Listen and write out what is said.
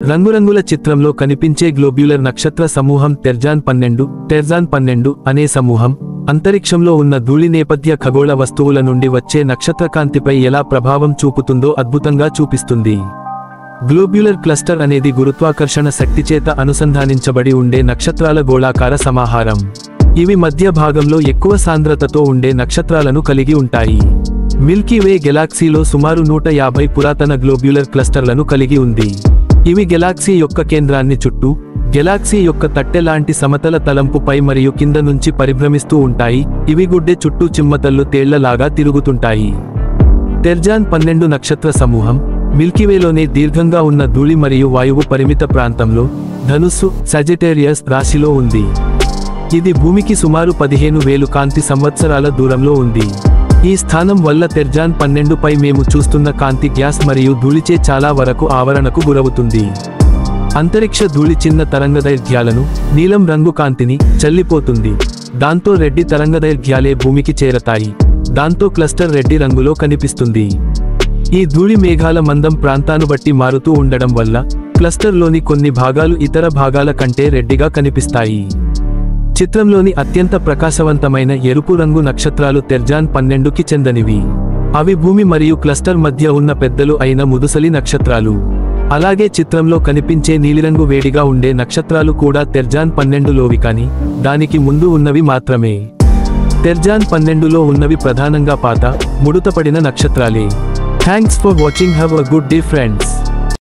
రంగురంగుల చిత్రంలో కనిపించే గ్లోబ్యులర్ నక్షత్ర సమూహం టెర్జాన్ 12 అనే సమూహం అంతరిక్షంలో ఉన్న ధూళి నేపథ్య ఖగోళ వస్తువుల నుండి వచ్చే నక్షత్రకాంతిపై ఎలా ప్రభావం చూపుతుందో అద్భుతంగా చూపిస్తుంది. గ్లోబ్యులర్ క్లస్టర్ అనేది గురుత్వాకర్షణ శక్తిచేత అనుసంధానించబడి ఉండే నక్షత్రాల గోళాకార సమాహారం. ఇవి మధ్య భాగంలో ఎక్కువ సాంద్రతతో ఉండే నక్షత్రాలను కలిగి ఉంటాయి. మిల్కీవే గెలాక్సీలో సుమారు 150 పురాతన గ్లోబ్యులర్ క్లస్టర్లను కలిగి ఉంది. ఇవి గెలాక్సీ యొక్క కేంద్రాన్ని చుట్టూ, గెలాక్సీ యొక్క తట్టె లాంటి సమతల తలంపుపై మరియు కింద నుంచి పరిభ్రమిస్తూ ఉంటాయి. ఇవి గుడ్డె చుట్టూ చిమ్మతల్లు తేళ్లలాగా తిరుగుతుంటాయి. టెర్జాన్ 12 నక్షత్ర సమూహం మిల్కీవేలోనే దీర్ఘంగా ఉన్న ధూళి మరియు వాయువు పరిమిత ప్రాంతంలో ధనుస్సు సాజిటేరియస్ రాశిలో ఉంది. ఇది భూమికి సుమారు 15,000 కాంతి సంవత్సరాల దూరంలో ఉంది. ఈ స్థానం వల్ల టెర్జాన్ 12 పై మేము చూస్తున్న కాంతి గ్యాస్ మరియు ధూళిచే చాలా వరకు ఆవరణకు గురవుతుంది. అంతరిక్ష ధూళి చిన్న తరంగదైర్ఘ్యాలను, నీలం రంగు కాంతిని చల్లిపోతుంది. దాంతో రెడ్డి తరంగదైర్ఘ్యాలే భూమికి చేరతాయి. దాంతో క్లస్టర్ రెడ్డి రంగులో కనిపిస్తుంది. ఈ ధూళి మేఘాల మందం ప్రాంతాన్ని బట్టి మారుతూ ఉండడం వల్ల క్లస్టర్లోని కొన్ని భాగాలు ఇతర భాగాల కంటే రెడ్డిగా కనిపిస్తాయి. చిత్రంలోని అత్యంత ప్రకాశవంతమైన ఎరుపు రంగు నక్షత్రాలు టెర్జాన్ 12కి చెందనివి. అవి భూమి మరియు క్లస్టర్ మధ్య ఉన్న పెద్దలు అయిన ముదుసలి నక్షత్రాలు. అలాగే చిత్రంలో కనిపించే నీలిరంగు వేడిగా ఉండే నక్షత్రాలు కూడా టెర్జాన్ 12లోవి, కానీ దానికి ముందు ఉన్నవి మాత్రమే. టెర్జాన్ 12లో ఉన్నవి ప్రధానంగా పాత, ముడతపడిన నక్షత్రాలే. Thanks for watching. Have a good day friends.